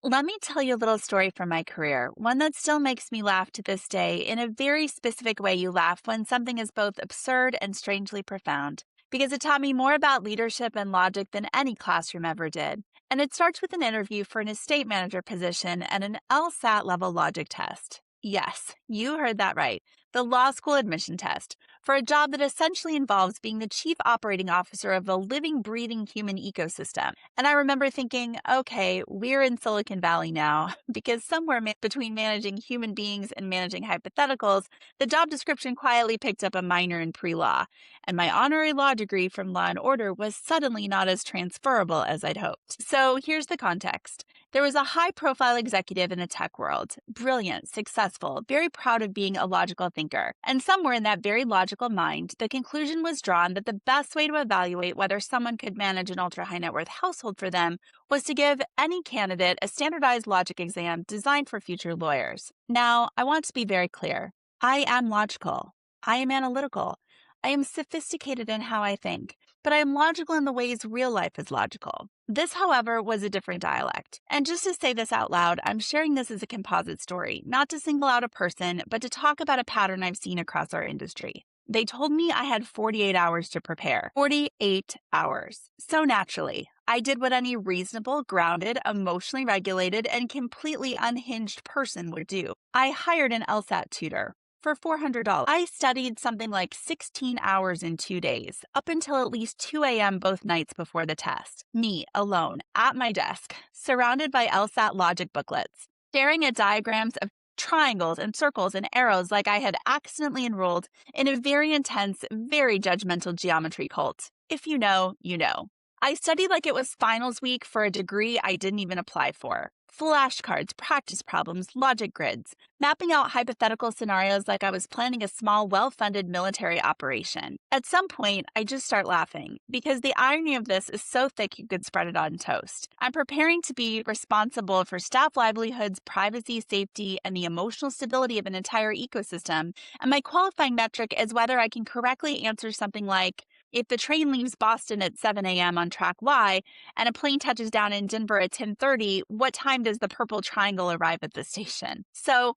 Let me tell you a little story from my career, one that still makes me laugh to this day in a very specific way you laugh when something is both absurd and strangely profound, because it taught me more about leadership and logic than any classroom ever did. And it starts with an interview for an estate manager position and an LSAT level logic test. Yes, you heard that right. The law school admission test for a job that essentially involves being the chief operating officer of a living, breathing human ecosystem. And I remember thinking, okay, we're in Silicon Valley now, because somewhere between managing human beings and managing hypotheticals, the job description quietly picked up a minor in pre law. And my honorary law degree from Law and Order was suddenly not as transferable as I'd hoped. So here's the context. There was a high profile executive in the tech world, brilliant, successful, very proud of being a logical thinker. And somewhere in that very logical mind, the conclusion was drawn that the best way to evaluate whether someone could manage an ultra high net worth household for them was to give any candidate a standardized logic exam designed for future lawyers. Now, I want to be very clear. I am logical. I am analytical. I am sophisticated in how I think, but I am logical in the ways real life is logical. This, however, was a different dialect. And just to say this out loud, I'm sharing this as a composite story, not to single out a person, but to talk about a pattern I've seen across our industry. They told me I had 48 hours to prepare. 48 hours. So naturally, I did what any reasonable, grounded, emotionally regulated, and completely unhinged person would do. I hired an LSAT tutor for $400. I studied something like 16 hours in 2 days, up until at least 2 a.m. both nights before the test. Me, alone, at my desk, surrounded by LSAT logic booklets, staring at diagrams of triangles and circles and arrows like I had accidentally enrolled in a very intense, very judgmental geometry cult. If you know, you know. I studied like it was finals week for a degree I didn't even apply for. Flashcards, practice problems, logic grids, mapping out hypothetical scenarios like I was planning a small, well-funded military operation. At some point, I just start laughing because the irony of this is so thick you could spread it on toast. I'm preparing to be responsible for staff livelihoods, privacy, safety, and the emotional stability of an entire ecosystem, and my qualifying metric is whether I can correctly answer something like, if the train leaves Boston at 7 a.m. on track Y and a plane touches down in Denver at 10:30, what time does the purple triangle arrive at the station? So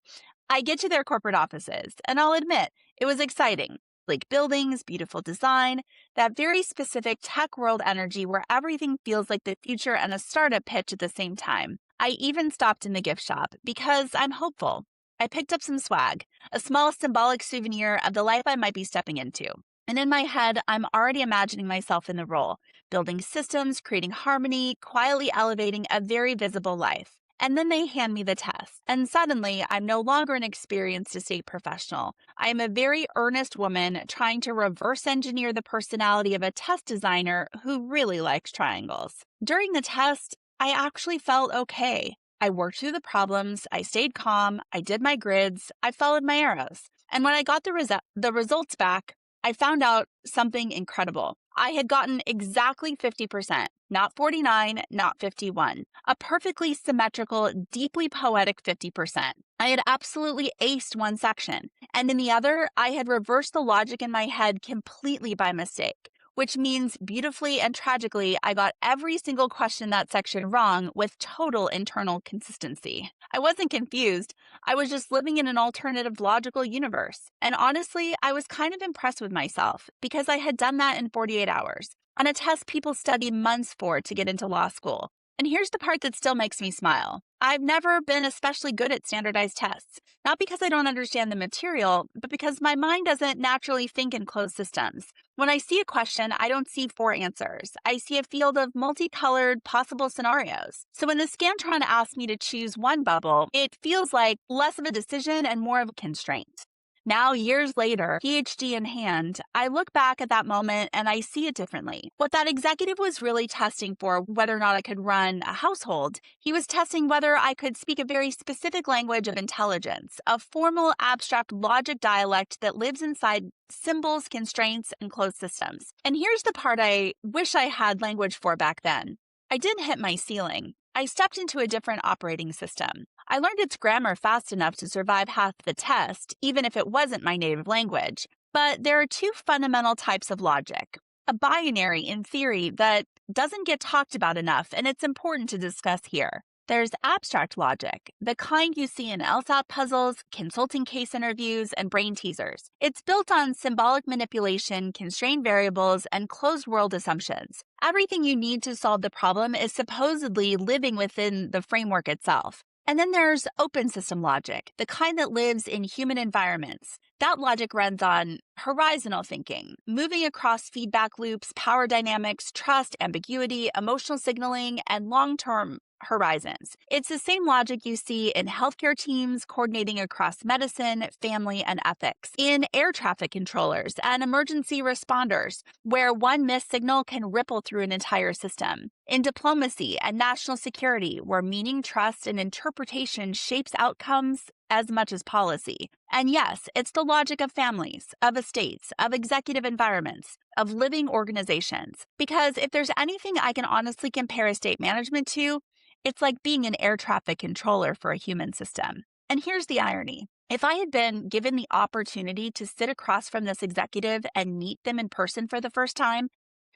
I get to their corporate offices, and I'll admit, it was exciting. Like buildings, beautiful design, that very specific tech world energy where everything feels like the future and a startup pitch at the same time. I even stopped in the gift shop because I'm hopeful. I picked up some swag, a small symbolic souvenir of the life I might be stepping into. And in my head, I'm already imagining myself in the role, building systems, creating harmony, quietly elevating a very visible life. And then they hand me the test. And suddenly, I'm no longer an experienced estate professional. I am a very earnest woman trying to reverse engineer the personality of a test designer who really likes triangles. During the test, I actually felt okay. I worked through the problems, I stayed calm, I did my grids, I followed my arrows. And when I got the results back, I found out something incredible. I had gotten exactly 50%, not 49, not 51, a perfectly symmetrical, deeply poetic 50%. I had absolutely aced one section, and in the other, I had reversed the logic in my head completely by mistake, which means beautifully and tragically, I got every single question in that section wrong with total internal consistency. I wasn't confused. I was just living in an alternative logical universe. And honestly, I was kind of impressed with myself because I had done that in 48 hours on a test people study months for to get into law school. And here's the part that still makes me smile. I've never been especially good at standardized tests, not because I don't understand the material, but because my mind doesn't naturally think in closed systems. When I see a question, I don't see four answers. I see a field of multicolored possible scenarios. So when the Scantron asks me to choose one bubble, it feels like less of a decision and more of a constraint. Now, years later, PhD in hand, I look back at that moment and I see it differently. What that executive was really testing for whether or not I could run a household, he was testing whether I could speak a very specific language of intelligence, a formal, abstract logic dialect that lives inside symbols, constraints, and closed systems. And here's the part I wish I had language for back then. I didn't hit my ceiling. I stepped into a different operating system. I learned its grammar fast enough to survive half the test, even if it wasn't my native language. But there are two fundamental types of logic. A binary in theory that doesn't get talked about enough, and it's important to discuss here. There's abstract logic, the kind you see in LSAT puzzles, consulting case interviews, and brain teasers. It's built on symbolic manipulation, constrained variables, and closed world assumptions. Everything you need to solve the problem is supposedly living within the framework itself. And then there's open system logic, the kind that lives in human environments. That logic runs on horizontal thinking, moving across feedback loops, power dynamics, trust, ambiguity, emotional signaling, and long-term horizons. It's the same logic you see in healthcare teams coordinating across medicine, family, and ethics, in air traffic controllers and emergency responders, where one missed signal can ripple through an entire system, in diplomacy and national security, where meaning, trust, and interpretation shapes outcomes as much as policy. And yes, it's the logic of families, of estates, of executive environments, of living organizations. Because if there's anything I can honestly compare estate management to, it's like being an air traffic controller for a human system. And here's the irony. If I had been given the opportunity to sit across from this executive and meet them in person for the first time,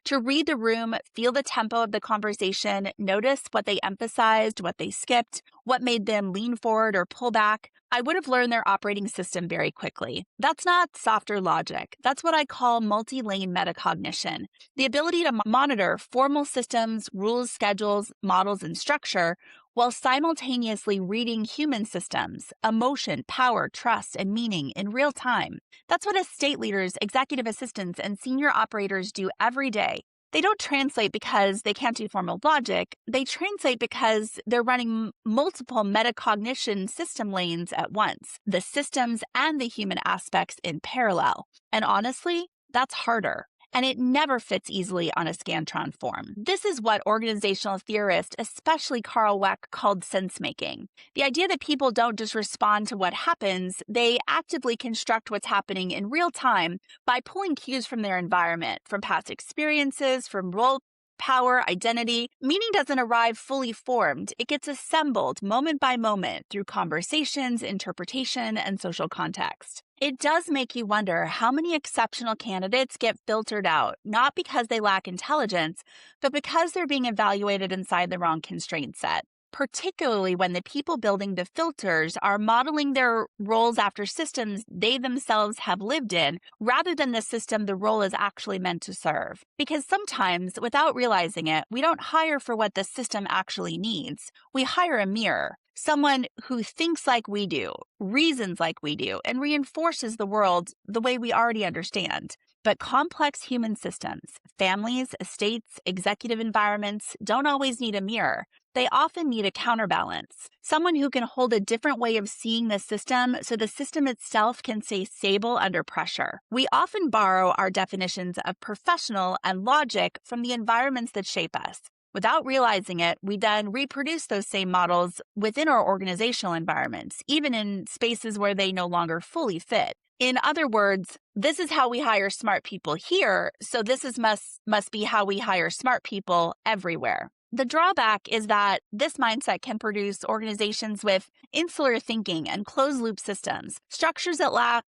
to read the room, feel the tempo of the conversation, notice what they emphasized, what they skipped, what made them lean forward or pull back, I would have learned their operating system very quickly. That's not softer logic. That's what I call multi-lane metacognition, the ability to monitor formal systems, rules, schedules, models, and structure while simultaneously reading human systems, emotion, power, trust, and meaning in real time. That's what estate leaders, executive assistants, and senior operators do every day. They don't translate because they can't do formal logic. They translate because they're running multiple metacognition system lanes at once, the systems and the human aspects in parallel. And honestly, that's harder. And it never fits easily on a Scantron form. This is what organizational theorists, especially Carl Weck, called sense-making. The idea that people don't just respond to what happens, they actively construct what's happening in real time by pulling cues from their environment, from past experiences, from role, power, identity. Meaning doesn't arrive fully formed. It gets assembled moment by moment through conversations, interpretation, and social context. It does make you wonder how many exceptional candidates get filtered out, not because they lack intelligence, but because they're being evaluated inside the wrong constraint set, particularly when the people building the filters are modeling their roles after systems they themselves have lived in, rather than the system the role is actually meant to serve. Because sometimes, without realizing it, we don't hire for what the system actually needs. We hire a mirror. Someone who thinks like we do, reasons like we do, and reinforces the world the way we already understand. But complex human systems, families, estates, executive environments don't always need a mirror. They often need a counterbalance, someone who can hold a different way of seeing the system so the system itself can stay stable under pressure. We often borrow our definitions of professional and logic from the environments that shape us. Without realizing it, we then reproduce those same models within our organizational environments, even in spaces where they no longer fully fit. In other words, this is how we hire smart people here, so this must be how we hire smart people everywhere. The drawback is that this mindset can produce organizations with insular thinking and closed-loop systems, structures that lack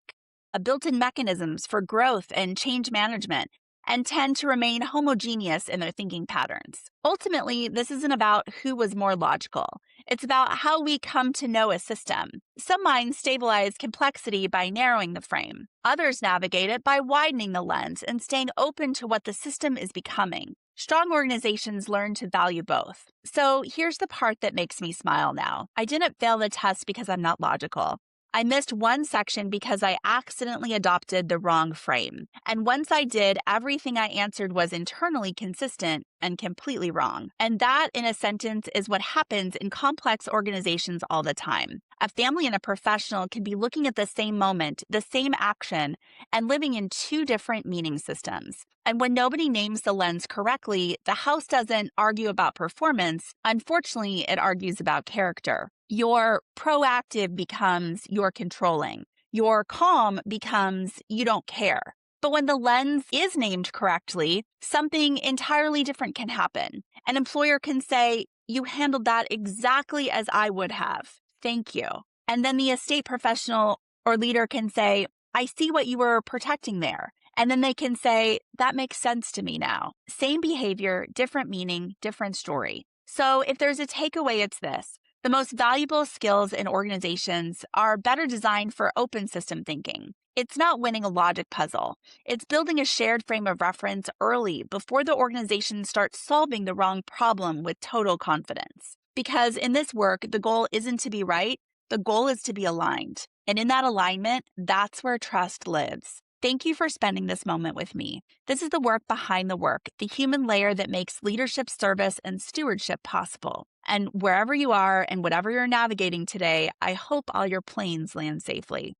built-in mechanisms for growth and change management, and tend to remain homogeneous in their thinking patterns. Ultimately, this isn't about who was more logical. It's about how we come to know a system. Some minds stabilize complexity by narrowing the frame. Others navigate it by widening the lens and staying open to what the system is becoming. Strong organizations learn to value both. So here's the part that makes me smile now. I didn't fail the test because I'm not logical. I missed one section because I accidentally adopted the wrong frame. And once I did, everything I answered was internally consistent and completely wrong. And that, in a sentence, is what happens in complex organizations all the time. A family and a professional can be looking at the same moment, the same action, and living in two different meaning systems. And when nobody names the lens correctly, the house doesn't argue about performance. Unfortunately, it argues about character. Your proactive becomes you're controlling. Your calm becomes you don't care. But when the lens is named correctly, something entirely different can happen. An employer can say, you handled that exactly as I would have. Thank you. And then the estate professional or leader can say, I see what you were protecting there. And then they can say, that makes sense to me now. Same behavior, different meaning, different story. So, if there's a takeaway, it's this: the most valuable skills in organizations are better designed for open system thinking. It's not winning a logic puzzle, it's building a shared frame of reference early before the organization starts solving the wrong problem with total confidence. Because in this work, the goal isn't to be right, the goal is to be aligned. And in that alignment, that's where trust lives. Thank you for spending this moment with me. This is the work behind the work, the human layer that makes leadership, service, and stewardship possible. And wherever you are and whatever you're navigating today, I hope all your planes land safely.